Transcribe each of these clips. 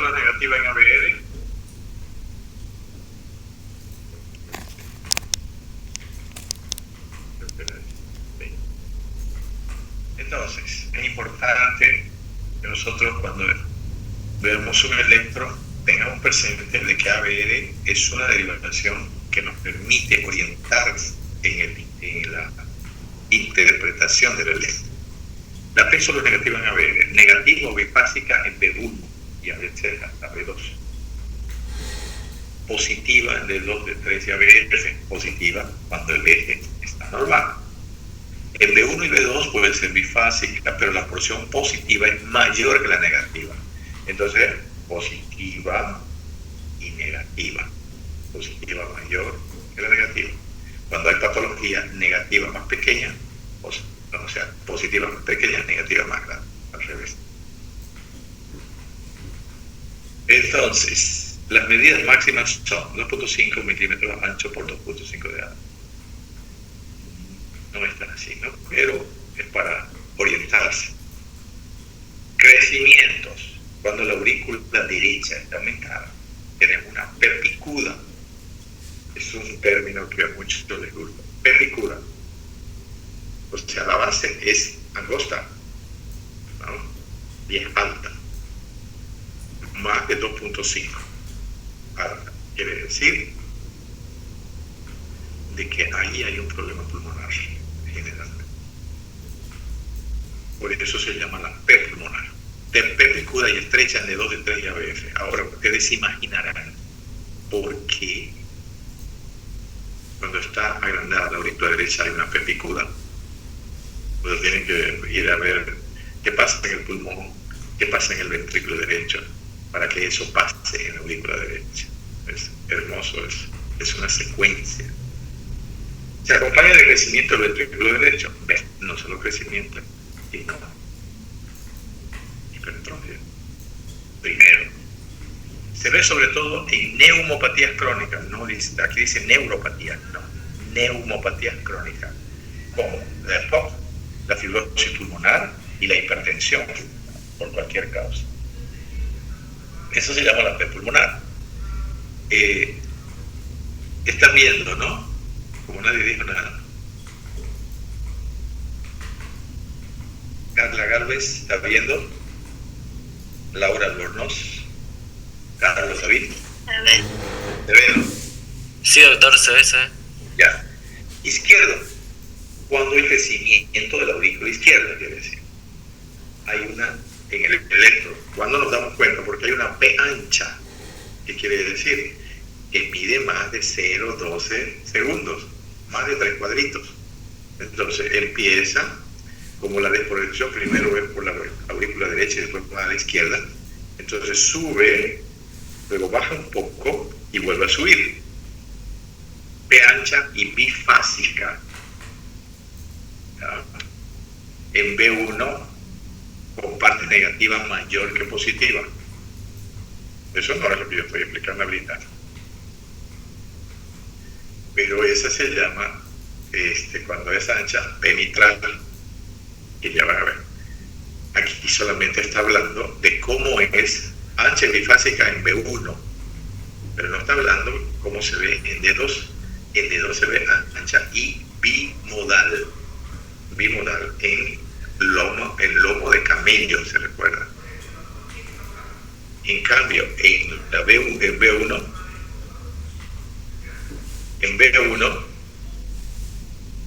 son las negativas en ABR? Entonces, es importante que nosotros cuando veamos un electro tengamos presente de que ABR es una derivación que nos permite orientarse en la interpretación del electro. La P solo es negativa en ABR, negativa o bifásica en B1 y a veces hasta B2. Positiva en D2, D3 y ABR, positiva cuando el eje está normal. En B1 y B2 puede ser bifásica, pero la porción positiva es mayor que la negativa. Entonces, positiva y negativa. Positiva mayor que la negativa. Cuando hay patología negativa más pequeña, o sea, positiva más pequeña, negativa más grande, al revés. Entonces, las medidas máximas son 2.5 milímetros ancho por 2.5 de alto. No es tan así, ¿no? Pero es para orientarse. Crecimientos. Cuando la aurícula derecha está aumentada, tenemos una perpicuda. Es un término que a muchos les gusta. Perpicuda. O sea, la base es angosta, ¿no? Y es alta. Más de 2.5. Alta. Quiere decir de que ahí hay un problema pulmonar generalmente. Por eso se llama la P pulmonar. P picuda y estrecha de 2 de 3 y ABF. Ahora ustedes se imaginarán por qué cuando está agrandada la aurícula derecha hay una P picuda. Pues tienen que ir a ver qué pasa en el pulmón, qué pasa en el ventrículo derecho, para que eso pase en la aurícula derecha. Es hermoso, es una secuencia. Se acompaña de crecimiento del ventrículo derecho. No solo crecimiento, sino hipertrofia. Primero, se ve sobre todo en neumopatías crónicas, no dice, aquí dice neuropatía, no, neumopatías crónicas, como la EPOC, la fibrosis pulmonar y la hipertensión, por cualquier causa. Eso se llama la P pulmonar. Están viendo, ¿no? Como nadie dijo nada. Carla Galvez está viendo. Laura Albornoz. Carlos David. ¿Se ve, no? Sí, doctor, se ve. Ya. Izquierdo. Cuando hay crecimiento de la aurícula izquierda, quiere decir. Hay una en el electro. ¿Cuándo nos damos cuenta? Porque hay una P ancha. ¿Qué quiere decir? Que mide más de 0,12 segundos. Más de 3 cuadritos. Entonces empieza como la desproyección, primero es por la aurícula derecha y después a la izquierda. Entonces sube, luego baja un poco y vuelve a subir. P ancha y bifásica. ¿Ya? En B1 con parte negativa mayor que positiva. Eso no es lo que yo estoy explicando ahorita. Pero esa se llama, cuando es ancha, P mitral, que ya van a ver. Aquí solamente está hablando de cómo es ancha y bifásica en B1, pero no está hablando cómo se ve en D2. En D2 se ve ancha y bimodal. Bimodal en lomo de camello, se recuerda. En cambio, en B1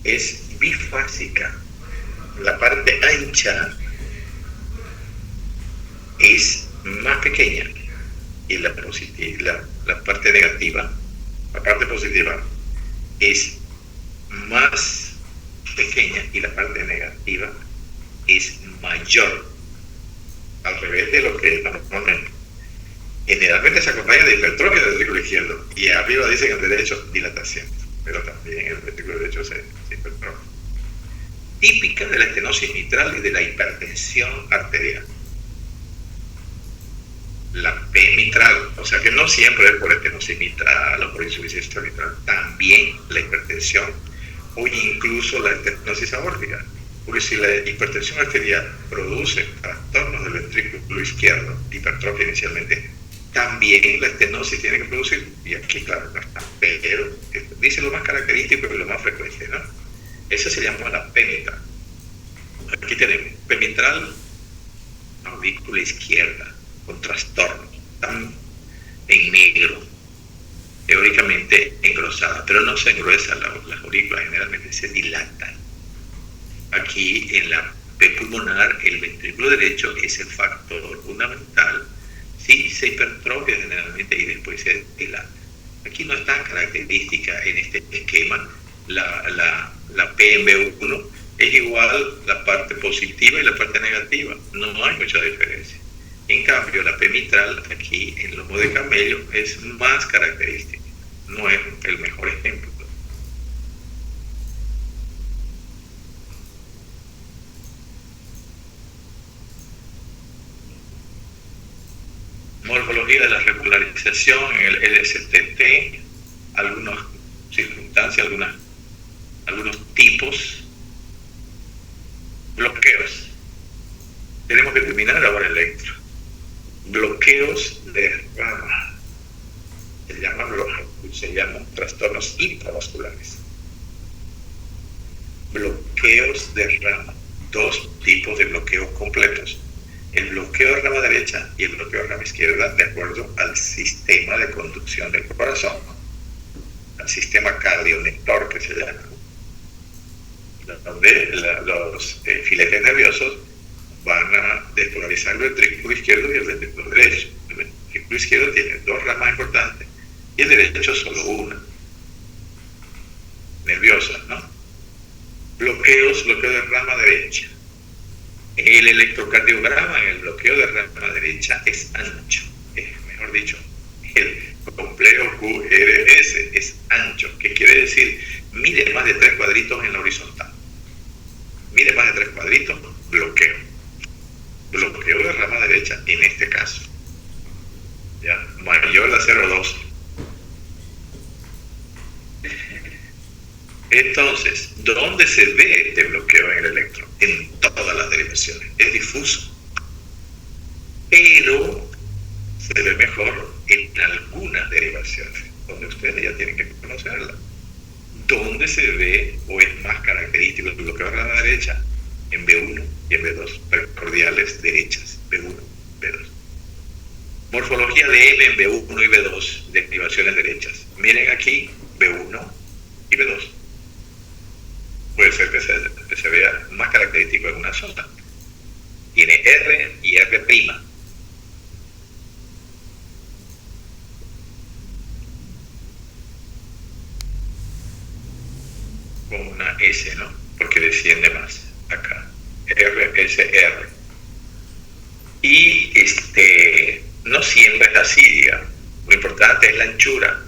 es bifásica. La parte ancha es más pequeña y la parte negativa, la parte positiva es más pequeña y la parte negativa es mayor, al revés de lo que es normalmente. Generalmente se acompaña de hipertrofia del ventrículo izquierdo y arriba dicen el derecho dilatación, pero también el ventrículo derecho se hipertrofia. Típica de la estenosis mitral y de la hipertensión arterial. La P mitral, o sea que no siempre es por estenosis mitral o por insuficiencia mitral, también la hipertensión o incluso la estenosis aórtica. Porque si la hipertensión arterial produce trastornos del ventrículo izquierdo, hipertrofia inicialmente, también la estenosis tiene que producir, y aquí claro, no está, pero dice lo más característico y lo más frecuente, ¿no? Esa se llama la PEMITRA. Aquí tenemos pemitral aurícula izquierda con trastornos, están en negro, teóricamente engrosada, pero no se engruesan las aurículas, generalmente se dilatan. Aquí en la P pulmonar, el ventrículo derecho es el factor fundamental. Sí, se hipertrofia generalmente y después se dilata. Aquí no es tan característica en este esquema. La P en B1 es igual la parte positiva y la parte negativa. No hay mucha diferencia. En cambio, la P mitral aquí en lomo de camello es más característica. No es el mejor ejemplo. Morfología de la regularización en el LSTT, algunas circunstancias, algunos tipos, bloqueos. Tenemos que terminar ahora el electro. Bloqueos de rama. Se llaman trastornos intravasculares. Bloqueos de rama. Dos tipos de bloqueos completos. El bloqueo de rama derecha y el bloqueo de rama izquierda de acuerdo al sistema de conducción del corazón, al sistema cardionector que se llama, donde los filetes nerviosos van a despolarizar el ventrículo izquierdo y el ventrículo derecho. El ventrículo izquierdo tiene dos ramas importantes y el derecho solo una, nerviosa, ¿no? Bloqueo de rama derecha. El electrocardiograma en el bloqueo de rama derecha es ancho, mejor dicho, el complejo QRS es ancho, que quiere decir mide más de 3 cuadritos en la horizontal. Mide más de 3 cuadritos, bloqueo. Bloqueo de rama derecha en este caso, ya mayor a 0,2. Entonces, ¿dónde se ve este bloqueo en el electro? En todas las derivaciones. Es difuso. Pero se ve mejor en algunas derivaciones, donde ustedes ya tienen que conocerla. ¿Dónde se ve o es más característico el bloqueo de la derecha? En B1 y en B2. Precordiales derechas. B1, B2. Morfología de M en B1 y B2. Derivaciones derechas. Miren aquí, B1 y B2. Puede ser que se vea más característico en una sola. Tiene R y R'. Con una S, ¿no? Porque desciende más acá. R, S, R. Y no siempre es así, digamos. Lo importante es la anchura.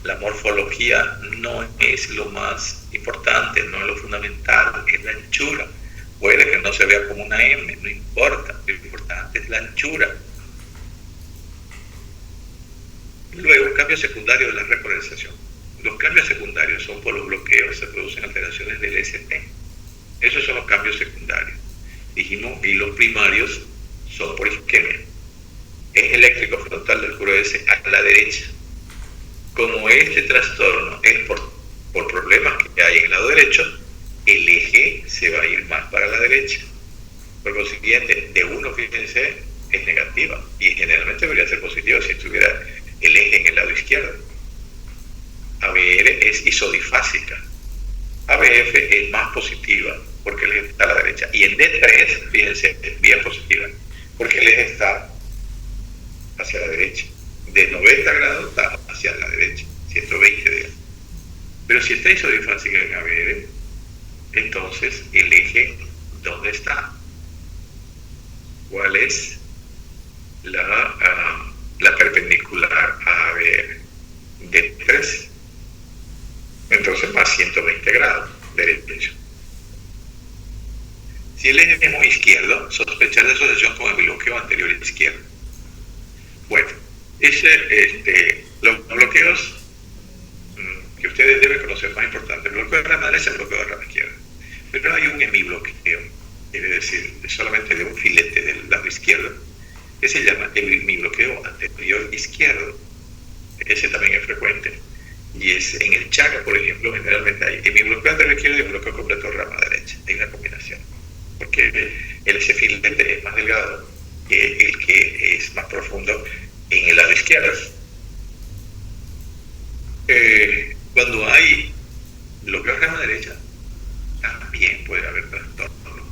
La morfología no es lo más importante, no es lo fundamental, es la anchura. Puede que no se vea como una M, no importa, lo importante es la anchura. Luego, cambio secundario de la repolarización. Los cambios secundarios son por los bloqueos, se producen alteraciones del ST. Esos son los cambios secundarios. Dijimos, y los primarios son por isquemia. Es eléctrico frontal del QRS a la derecha. Como este trastorno es por problemas que hay en el lado derecho, el eje se va a ir más para la derecha. Por lo siguiente, de uno, fíjense, es negativa y generalmente debería ser positiva si estuviera el eje en el lado izquierdo. ABR es isodifásica. ABF es más positiva porque el eje está a la derecha. Y en D3, fíjense, es bien positiva porque el eje está hacia la derecha. De 90 grados está hacia la derecha, 120 digamos. Pero si está isodifásica en ABR, entonces el eje, ¿dónde está? ¿Cuál es la perpendicular a ABR? D3. Entonces más 120 grados derecho. Si el eje es muy izquierdo, sospechar de asociación con el bloqueo anterior izquierdo. Bueno, los bloqueos que ustedes deben conocer más importantes, el bloqueo de rama derecha y el bloqueo de rama izquierda. Pero hay un hemibloqueo, quiere decir solamente de un filete del lado izquierdo, que se llama hemibloqueo anterior izquierdo. Ese también es frecuente. Y es en el Chaga, por ejemplo, generalmente hay hemibloqueo anterior izquierdo y hemibloqueo completo rama derecha. Hay una combinación. Porque ese filete es más delgado que el que es más profundo en el lado izquierdo. Cuando hay bloqueo rama derecha, también puede haber trastornos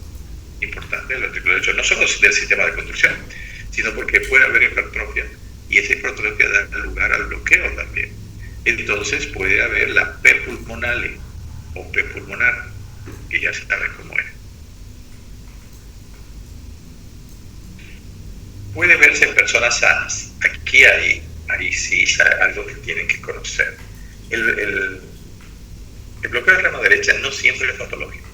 importantes del ventrículo derecho, no solo del sistema de conducción, sino porque puede haber hipertrofia, y esa hipertrofia da lugar al bloqueo también. Entonces puede haber la P pulmonale o P pulmonar, que ya se sabe cómo es. Puede verse en personas sanas. Aquí hay sí algo que tienen que conocer. El bloqueo de rama derecha no siempre es patológico.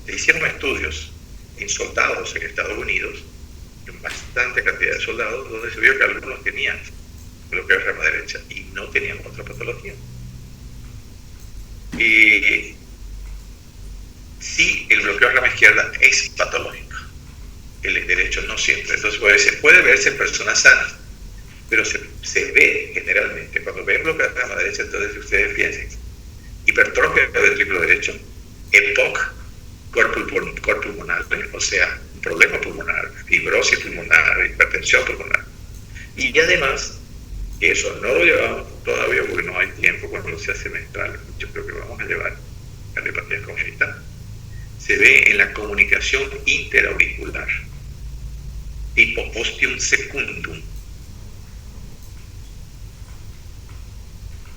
Se hicieron estudios en soldados en Estados Unidos, en bastante cantidad de soldados, donde se vio que algunos tenían bloqueo de rama derecha y no tenían otra patología. Y sí, el bloqueo de rama izquierda es patológico. El derecho no siempre. Entonces puede verse en personas sanas, pero se ve generalmente. Cuando ven bloqueo de rama derecha, entonces ustedes piensen hipertrofia del ventrículo derecho, EPOC, cor pulmonar, o sea, un problema pulmonar, fibrosis pulmonar, hipertensión pulmonar. Y además, eso no lo llevamos todavía porque no hay tiempo cuando sea semestral. Yo creo que vamos a llevar cardiopatía congénita. Se ve en la comunicación interauricular, tipo ostium secundum.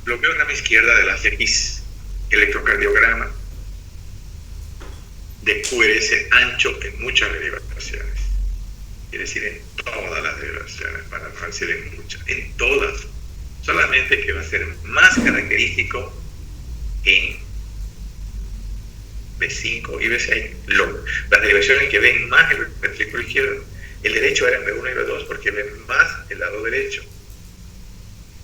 Bloqueo de rama izquierda de la X, electrocardiograma de QRS ancho en muchas derivaciones. Quiere decir en todas las derivaciones, para no decir en muchas, en todas. Solamente que va a ser más característico en B5 y B6. Las derivaciones que ven más el ventrículo izquierdo, el derecho era en B1 y B2 porque ven más el lado derecho.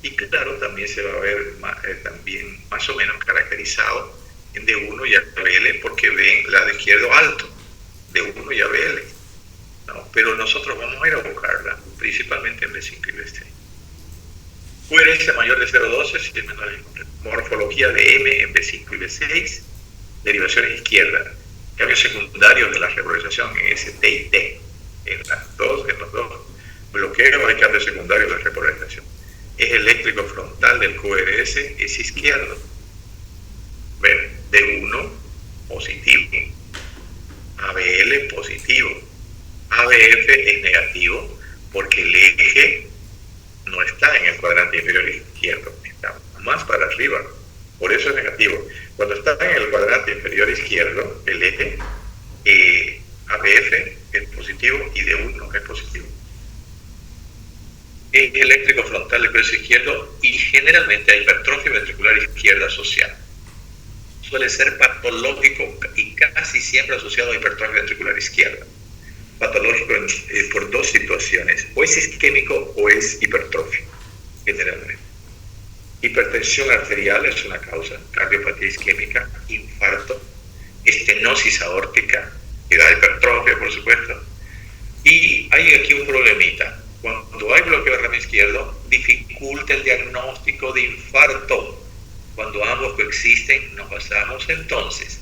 Y claro, también se va a ver también más o menos caracterizado en D1 y ABL porque ven el lado izquierdo alto, D1 y ABL. ¿No? Pero nosotros vamos a ir a buscarla principalmente en B5 y B6. QRS mayor de 0,12, si es menor morfología de M en B5 y B6, derivaciones izquierdas, cambios secundarios de la repolarización en ST y T, en los dos bloqueos hay cambios secundarios de la repolarización. Es eléctrico frontal del QRS, es izquierdo. Ven, D1 positivo, ABL positivo, ABF es negativo porque el eje no está en el cuadrante inferior izquierdo, está más para arriba, por eso es negativo. Cuando está en el cuadrante inferior izquierdo, el eje ABF es positivo y D1 es positivo. Es eléctrico frontal del pecho izquierdo y generalmente hay hipertrofia ventricular izquierda asociada. Suele ser patológico y casi siempre asociado a hipertrofia ventricular izquierda. Patológico por dos situaciones, o es isquémico o es hipertrófico, generalmente. Hipertensión arterial es una causa, cardiopatía isquémica, infarto, estenosis aórtica, que da hipertrofia, por supuesto. Y hay aquí un problemita. Cuando hay bloqueo de rama izquierdo, dificulta el diagnóstico de infarto. Cuando ambos coexisten, nos basamos entonces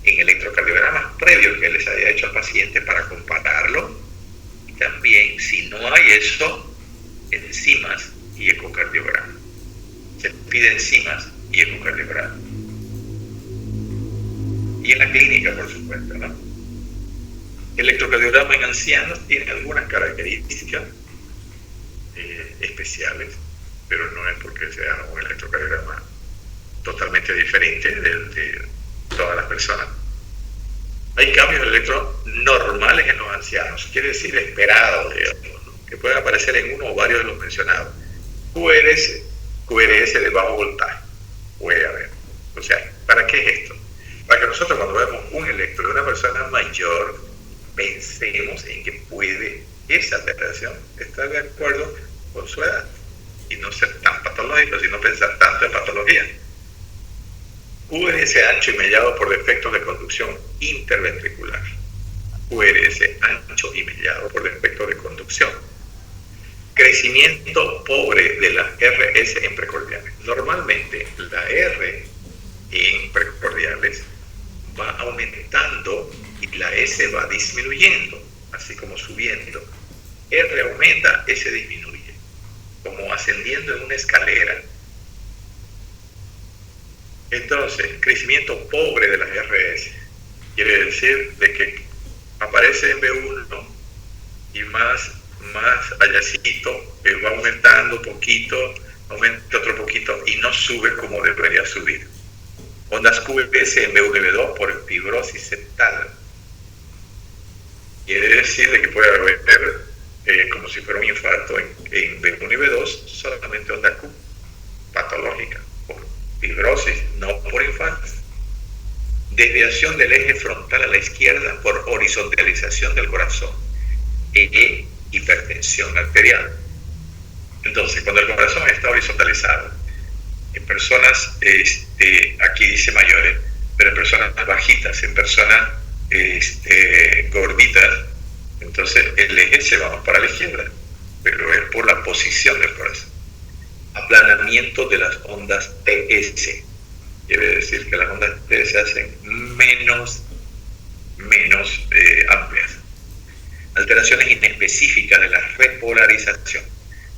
en electrocardiogramas previos que les haya hecho al paciente para compararlo. Y también, si no hay eso, enzimas y ecocardiograma. Se pide enzimas y ecocardiograma. Y en la clínica, por supuesto, ¿no? El electrocardiograma en ancianos tiene algunas características especiales, pero no es porque sea un electrocardiograma totalmente diferente de todas las personas. Hay cambios electronormales en los ancianos, quiere decir esperados, digamos, ¿no? Que pueden aparecer en uno o varios de los mencionados. QRS de bajo voltaje, puede haber. O sea, ¿para qué es esto? Para que nosotros cuando vemos un electro de una persona mayor, pensemos en que puede esa alteración estar de acuerdo con su edad y no ser tan patológico, sino pensar tanto en patología. QRS ancho y mellado por defectos de conducción interventricular. QRS ancho y mellado por defecto de conducción. Crecimiento pobre de las RS en precordiales. Normalmente la R en precordiales va aumentando y la S va disminuyendo, así como subiendo. R aumenta, S disminuye, como ascendiendo en una escalera. Entonces, crecimiento pobre de las RS quiere decir de que aparece en B1 y más allácito, va aumentando un poquito, aumenta otro poquito y no sube como debería subir. Ondas QRS en B1 y B2 por fibrosis septal. Quiere decir de que puede haber, como si fuera un infarto en B1 y B2, solamente onda Q, patológica, por fibrosis, no por infarto. Desviación del eje frontal a la izquierda por horizontalización del corazón. Hipertensión arterial. Entonces, cuando el corazón está horizontalizado, en personas, aquí dice mayores, pero en personas bajitas, en personas gorditas, entonces el eje se va para la izquierda, pero es por la posición del corazón. Aplanamiento de las ondas PS. Quiere decir que las ondas PS se hacen menos amplias. Alteraciones inespecíficas de la repolarización.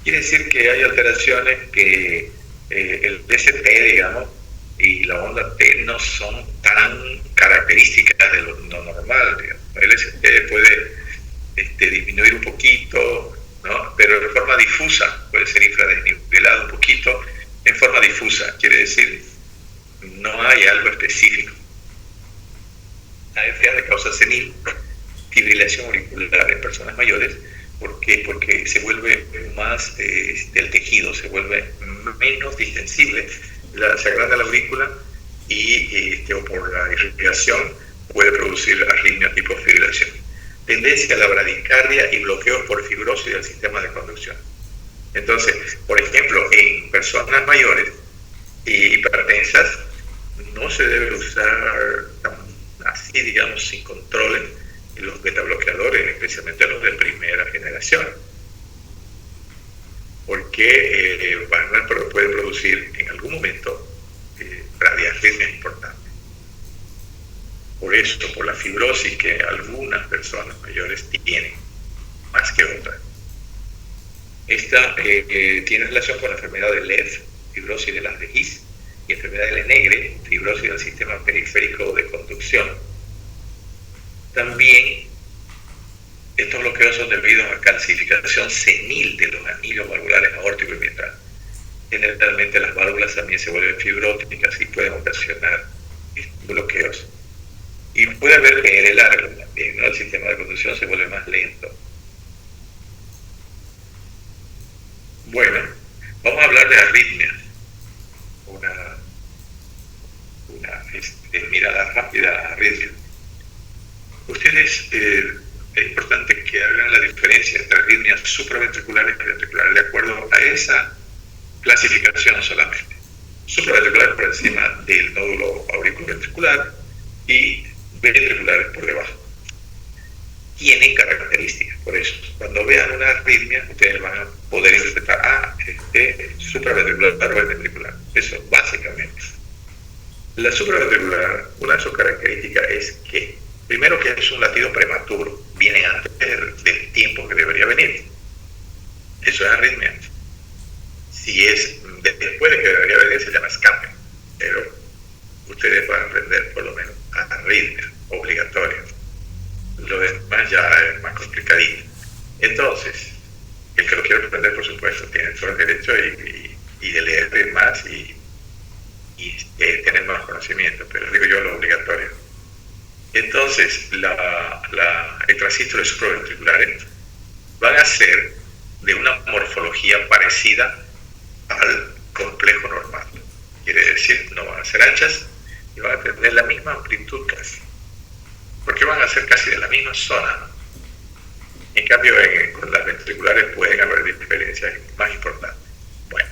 Quiere decir que hay alteraciones que el ST, digamos, y la onda T no son tan características de lo normal, digamos. El ST puede disminuir un poquito, ¿no? Pero de forma difusa, puede ser infradesnivelado un poquito, en forma difusa, quiere decir, no hay algo específico. AFA de causa senil, fibrilación auricular en personas mayores. ¿Por qué? Porque se vuelve más del tejido, se vuelve menos distensible, se agranda la aurícula y o por la irrigación puede producir arritmia tipo fibrilación. Tendencia a la bradicardia y bloqueos por fibrosis del sistema de conducción. Entonces, por ejemplo, en personas mayores y hipertensas no se debe usar así, digamos, sin controles los betabloqueadores, especialmente los de primera generación, porque pueden producir en algún momento bradiarritmias importantes. Por eso, por la fibrosis que algunas personas mayores tienen, más que otras. Esta tiene relación con la enfermedad de Lev, fibrosis de las de His, y enfermedad de Lenegre, fibrosis del sistema periférico de conducción. También estos bloqueos son debidos a calcificación senil de los anillos valvulares aórtico y mitral. Generalmente las válvulas también se vuelven fibróticas y pueden ocasionar bloqueos. Y puede haber PL largo también, ¿no? El sistema de conducción se vuelve más lento. Bueno, vamos a hablar de arritmias. Una mirada rápida a arritmias. Ustedes, es importante que hagan la diferencia entre arritmias supraventriculares y ventriculares de acuerdo a esa clasificación solamente. Supraventriculares por encima del nódulo auriculoventricular y ventriculares por debajo. Tienen características, por eso cuando vean una arritmia ustedes van a poder interpretar supraventricular o ventricular. Eso básicamente. La supraventricular, una de sus características es que primero que es un latido prematuro, viene antes del tiempo que debería venir. Eso es arritmia. Si es después de que debería venir se llama escape, pero ustedes van a aprender por lo menos arritmia obligatoria. Lo demás ya es más complicadito. Entonces, el que lo quiera aprender, por supuesto, tiene todo el derecho y de leer más y tener más conocimiento, pero digo yo lo obligatorio. Entonces, el transistor supraventriculares van a ser de una morfología parecida al complejo normal. Quiere decir, no van a ser anchas y van a tener la misma amplitud casi, porque van a ser casi de la misma zona. En cambio, con las ventriculares pueden haber diferencias más importantes. Bueno,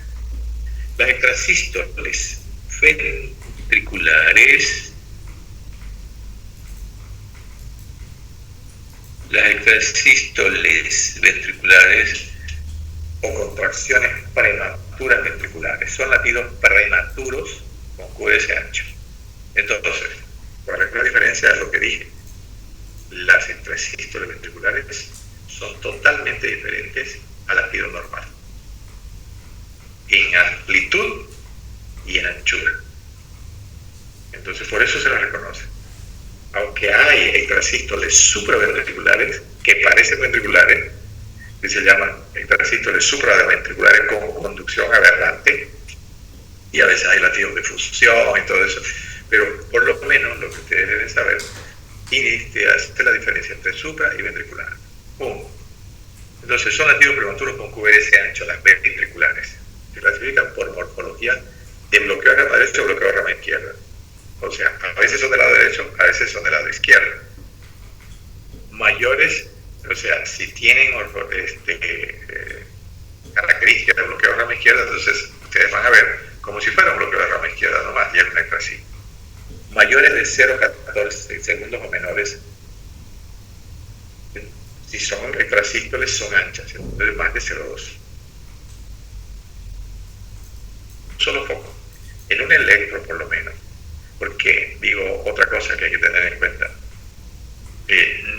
las extrasístoles ventriculares Las extrasístoles ventriculares o contracciones prematuras ventriculares son latidos prematuros con QRS ancho. Entonces, ¿cuál es la diferencia de lo que dije? Las extrasístoles ventriculares son totalmente diferentes al latido normal en amplitud y en anchura. Entonces, por eso se las reconoce. Aunque hay extrasístoles supraventriculares que parecen ventriculares, que se llaman extrasístoles supraventriculares con conducción aberrante, y a veces hay latidos de fusión y todo eso, pero por lo menos lo que ustedes deben saber hace la diferencia entre supra y ventricular. Entonces son latidos prematuros con QRS ancho, las ventriculares. Se clasifican por morfología de bloqueo de rama derecha o bloqueo de rama izquierda. O sea, a veces son del lado derecho, a veces son del lado izquierdo. Mayores, o sea, si tienen características de bloqueo de rama izquierda, entonces ustedes van a ver como si fuera un bloqueo de rama izquierda nomás, y es una extrasístole. Mayores de 0,14 segundos o menores, si son extrasístoles, son anchas, entonces más de 0,2. Solo foco, en un electro por lo menos, porque digo otra cosa que hay que tener en cuenta.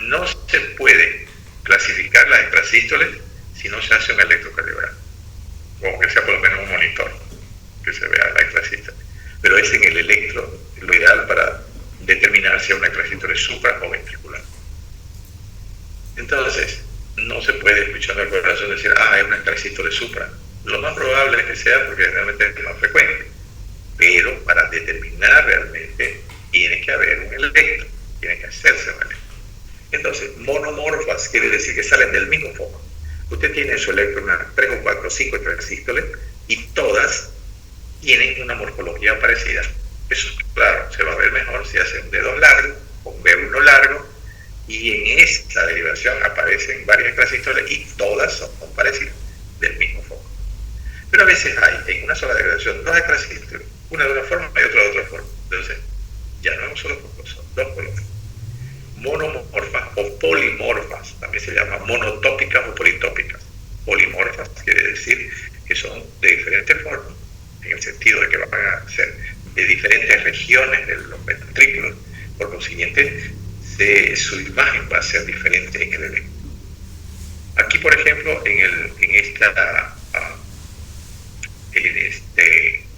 No se puede clasificar las extrasístoles si no se hace un electrocardiograma, o que sea por lo menos un monitor que se vea la extrasístole. Pero es en el electro lo ideal para determinar si es una extrasístole supra o ventricular. Entonces, no se puede escuchando el corazón decir, es una extrasístole supra. Lo más probable es que sea porque realmente es más frecuente. Pero para determinar realmente tiene que haber un electro, tiene que hacerse un electro. Entonces, monomorfas quiere decir que salen del mismo foco. Usted tiene en su electro unas 3 o 4 o 5 extrasístoles y todas tienen una morfología parecida. Eso, claro, se va a ver mejor si hace un D2 largo o un B1 largo, y en esta derivación aparecen varias extrasístoles y todas son parecidas del mismo foco. Pero a veces hay en una sola derivación dos extrasístoles, una de una forma y otra de otra forma. Entonces, ya no es un solo foco, son dos colores. Monomorfas o polimorfas, también se llaman monotópicas o politópicas. Polimorfas quiere decir que son de diferentes formas, en el sentido de que van a ser de diferentes regiones de los ventrículos, por consiguiente su imagen va a ser diferente en el electro. Aquí, por ejemplo, en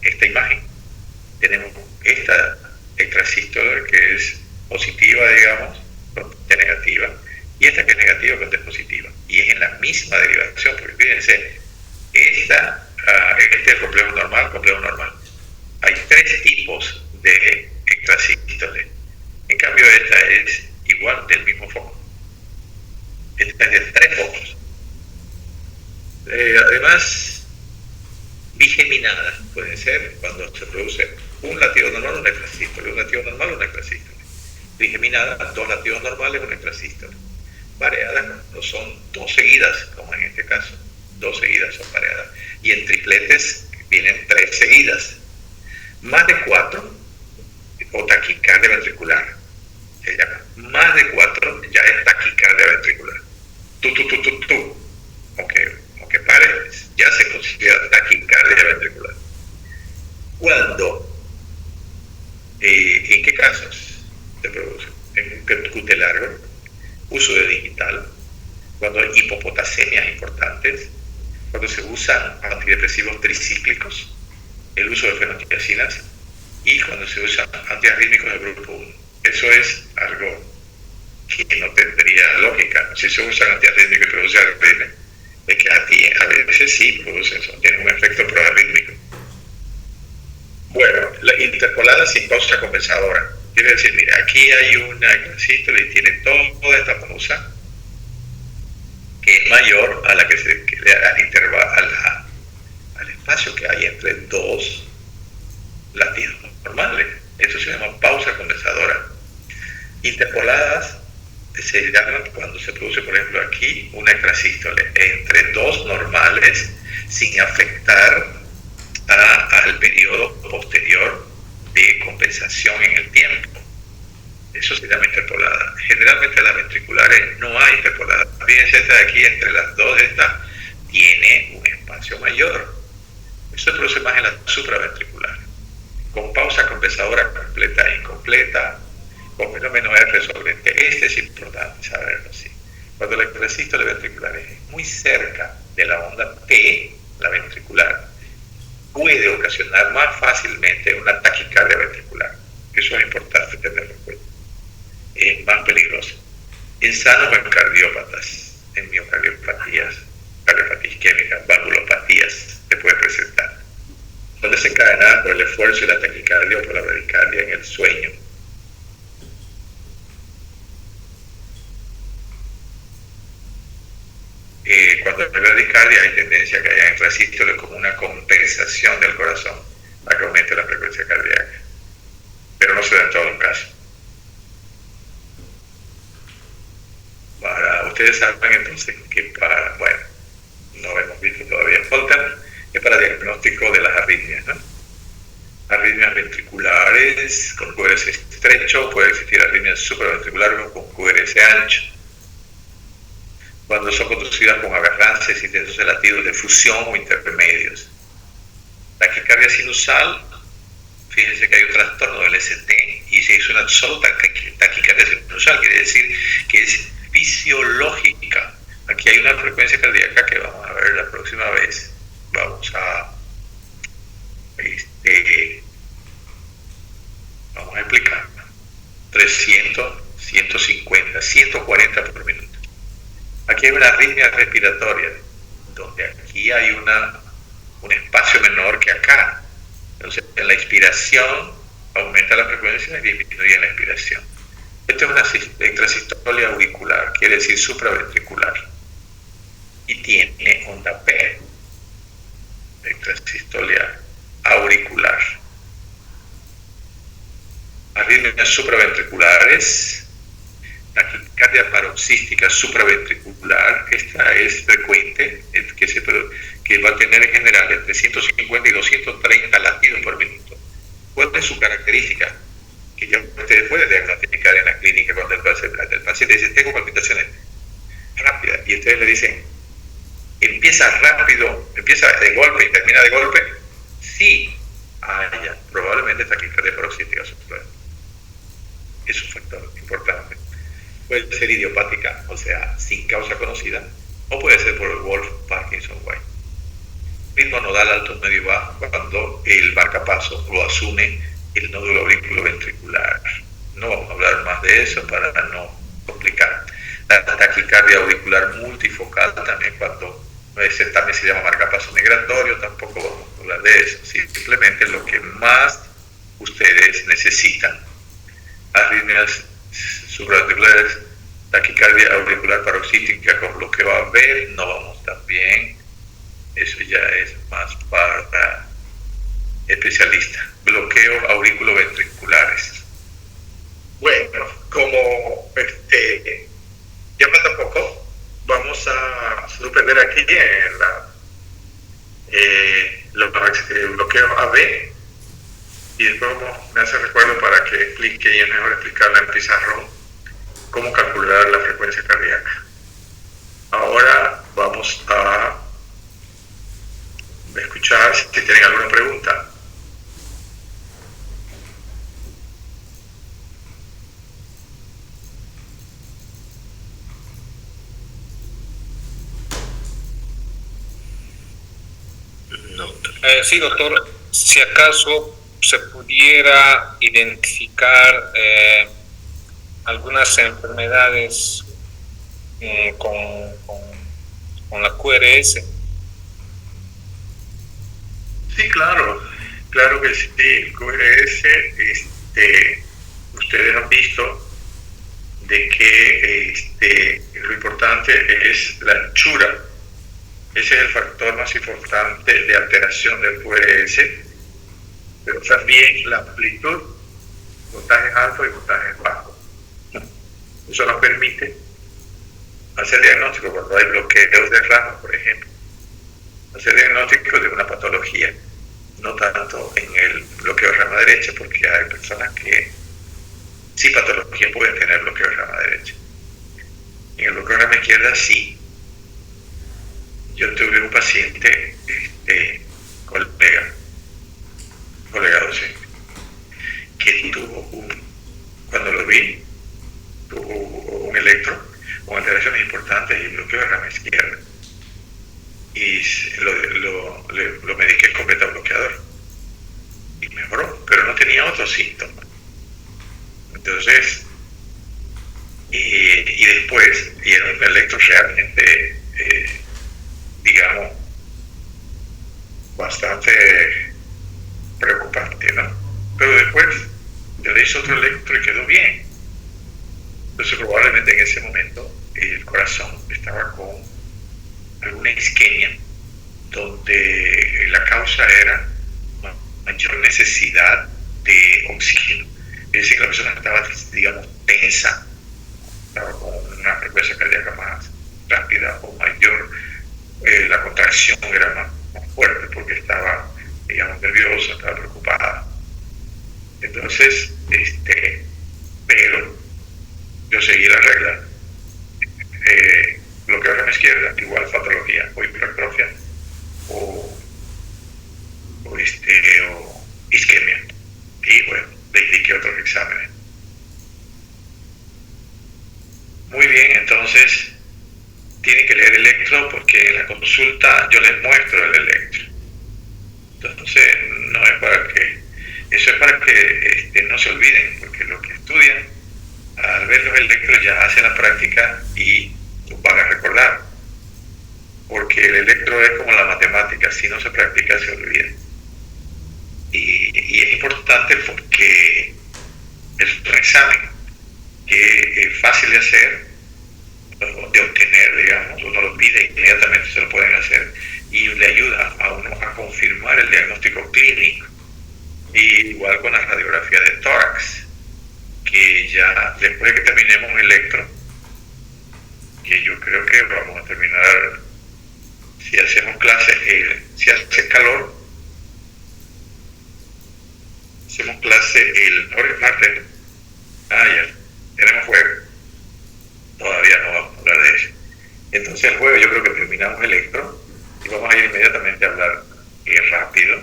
esta imagen tenemos esta extrasístole que es positiva, digamos, con T negativa, y esta que es negativa con T positiva, y es en la misma derivación, porque fíjense, este es el complejo normal. Hay 3 tipos de extrasístoles. En cambio, esta es igual del mismo foco. Esta es de 3 focos. Además, bigeminadas pueden ser cuando se produce un latido normal, una extrasístole, un latido normal, una extrasístole. Bigeminadas, 2 latidos normales, una extrasístole. Variadas cuando son 2 seguidas, como en este caso. 2 seguidas son variadas. Y en tripletes vienen 3 seguidas. Más de 4, o taquicardia ventricular, se llama. Más de 4 ya es taquicardia ventricular. Aunque pare, ya se considera taquicardia ventricular. ¿Cuándo? ¿En qué casos se produce? En un QT largo, uso de digital, cuando hay hipopotacemias importantes, cuando se usan antidepresivos tricíclicos, el uso de fenotiacinas, y cuando se usan antiarrítmicos de grupo 1. Eso es algo que no tendría lógica. Si se usan antiarrítmicos y producen arritmia, es que a veces sí producen eso, tienen un efecto proarrítmico. Bueno, la interpolada sin pausa compensadora. Quiere decir, mira, aquí hay una extrasístole y tiene toda esta pausa que es mayor a la que se crea al intervalo, al espacio que hay entre 2 latidos normales. Eso se llama pausa compensadora. Interpoladas se llaman cuando se produce, por ejemplo, aquí una extrasístole entre 2 normales sin afectar al periodo posterior de compensación en el tiempo. Eso se llama interpolada. Generalmente las ventriculares ventriculares no hay interpoladas. Fíjense, esta de aquí, entre las dos de estas, tiene un espacio mayor. Eso se produce más en la supraventricular, con pausa compensadora completa e incompleta, con fenómeno F sobre T. Este es importante saberlo así. Cuando el resistor ventricular es muy cerca de la onda T, la ventricular, puede ocasionar más fácilmente una taquicardia ventricular. Eso es importante tenerlo en cuenta. Es más peligroso. En sanos o en cardiópatas, en miocardiopatías, cardiopatías isquémicas, valvulopatías, se puede presentar. Son desencadenadas por el esfuerzo y la taquicardia o por la bradicardia en el sueño. Cuando hay bradicardia hay tendencia a que haya intrasístole como una compensación del corazón para que aumente la frecuencia cardíaca, pero no se da en todo el caso. Ustedes saben entonces que no hemos visto todavía Holter, es para diagnóstico de las arritmias, ¿no? Arritmias ventriculares con QRS estrecho, puede existir arritmias supraventriculares con QRS ancho. Cuando son conducidas con aberrancias y intensos latidos de fusión o intermedios. Taquicardia sinusal, fíjense que hay un trastorno del ST y se hizo una solo taquicardia sinusal, quiere decir que es fisiológica. Aquí hay una frecuencia cardíaca que vamos a ver la próxima vez. Vamos a explicar. 300, 150, 140 por minuto. Aquí hay una arritmia respiratoria, donde aquí hay un espacio menor que acá. Entonces, en la inspiración aumenta la frecuencia y disminuye en la expiración. Esto es una intrasistolia auricular, quiere decir supraventricular. Y tiene onda P, intrasistolia auricular. Arritmias supraventriculares. Taquicardia paroxística supraventricular, esta es frecuente, que va a tener en general entre 150 y 230 latidos por minuto. ¿Cuál es su característica? Que ya ustedes pueden diagnosticar en la clínica cuando el paciente dice, tengo palpitaciones rápidas, y ustedes le dicen, empieza rápido, empieza de golpe y termina de golpe. Sí, probablemente taquicardia paroxística supraventricular. Es un factor importante. Puede ser idiopática, o sea, sin causa conocida, o puede ser por el Wolff-Parkinson-White. Ritmo nodal alto, medio y bajo cuando el marcapaso lo asume el nódulo auriculoventricular. No vamos a hablar más de eso para no complicar. La taquicardia auricular multifocal también cuando ese también se llama marcapaso migratorio, tampoco vamos a hablar de eso. Simplemente lo que más ustedes necesitan. Arritmias supraventriculares, taquicardia auricular paroxística con bloqueo AV, no vamos tan bien. Eso ya es más para especialistas. Bloqueo auriculoventriculares. Bueno, como ya falta poco, vamos a suspender aquí en los bloqueos AB y después me hace recuerdo para que explique y es mejor explicarla en pizarrón cómo calcular la frecuencia cardíaca. Ahora vamos a escuchar si tienen alguna pregunta. Sí, doctor, si acaso se pudiera identificar algunas enfermedades con la QRS. Sí, claro que sí. QRS, ustedes han visto de que lo importante es la anchura. Ese es el factor más importante de alteración del QRS, pero también la amplitud, voltajes altos y voltajes bajos. Eso nos permite hacer diagnóstico cuando hay bloqueos de rama, por ejemplo. Hacer diagnóstico de una patología, no tanto en el bloqueo de rama derecha, porque hay personas que sí patología pueden tener bloqueo de rama derecha. En el bloqueograma izquierda sí. Yo tuve un paciente, colega docente, que cuando lo vi, tuvo un electro con alteraciones importantes y bloqueo de rama izquierda. Y lo mediqué con beta bloqueador. Y mejoró, pero no tenía otros síntomas. Entonces, y después, y era un electro realmente, digamos, bastante preocupante, ¿no? Pero después yo le hice otro electro y quedó bien. Entonces probablemente en ese momento el corazón estaba con alguna isquemia donde la causa era mayor necesidad de oxígeno. Es decir, que la persona estaba, digamos, tensa, estaba con una frecuencia cardíaca más rápida o mayor, la contracción era más fuerte porque estaba, digamos, nerviosa, estaba preocupada. Entonces, pero yo seguí la regla, bloqueo de rama izquierda, igual patología o hipertrofia o isquemia. Y bueno, le indiqué otros exámenes. Muy bien, entonces tienen que leer electro porque en la consulta yo les muestro el electro. Entonces no es para que, eso es para que no se olviden, porque lo que estudian al ver los electros ya hacen la práctica y lo van a recordar, porque el electro es como la matemática, si no se practica se olvida. Y es importante porque es un examen que es fácil de hacer, de obtener, digamos, uno lo pide inmediatamente, se lo pueden hacer y le ayuda a uno a confirmar el diagnóstico clínico. Y igual con la radiografía de tórax, que ya después de que terminemos un electro, que yo creo que vamos a terminar, si hacemos clases, si hace calor, hacemos clase ahora es martes, ya, tenemos jueves, todavía no vamos a hablar de eso. Entonces el jueves yo creo que terminamos electro y vamos a ir inmediatamente a hablar rápido,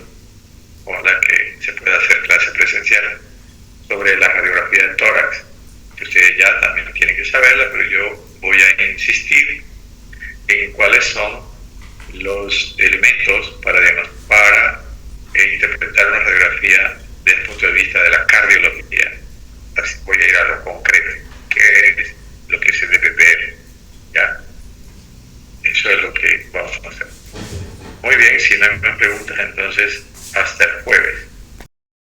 ojalá que se pueda hacer clase presencial sobre la radiografía del tórax, que ustedes ya también tienen que saberla, pero yo voy a insistir en cuáles son los elementos para interpretar una radiografía desde el punto de vista de la cardiología. Así voy a ir a lo concreto, que es lo que se debe ver, ¿ya? Eso es lo que vamos a hacer. Muy bien, si no hay más preguntas, entonces hasta el jueves.